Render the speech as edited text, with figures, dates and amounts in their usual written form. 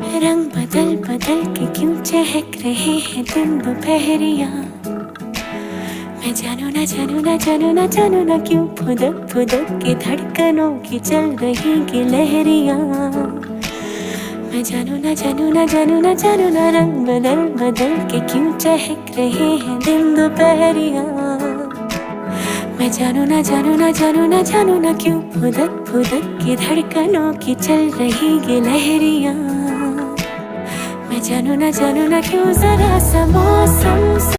रंग बदल बदल के क्यों चहक रहे हैं दिन दोपहरिया। मैं जानू ना जानू ना जानू ना जानू ना क्यों फुदक फुदक के धड़कनों की चल रही की लहरिया। मैं जानू ना जानू ना जानू ना जानू ना रंग बदल बदल के क्यों चहक रहे हैं दिन दोपहरिया। मैं जानू ना जानू ना जानू ना जानू ना क्यों फुदक फुदक के धड़कनों की चल रही ये लहरिया। मैं जानू ना क्यों जरा सा मौसम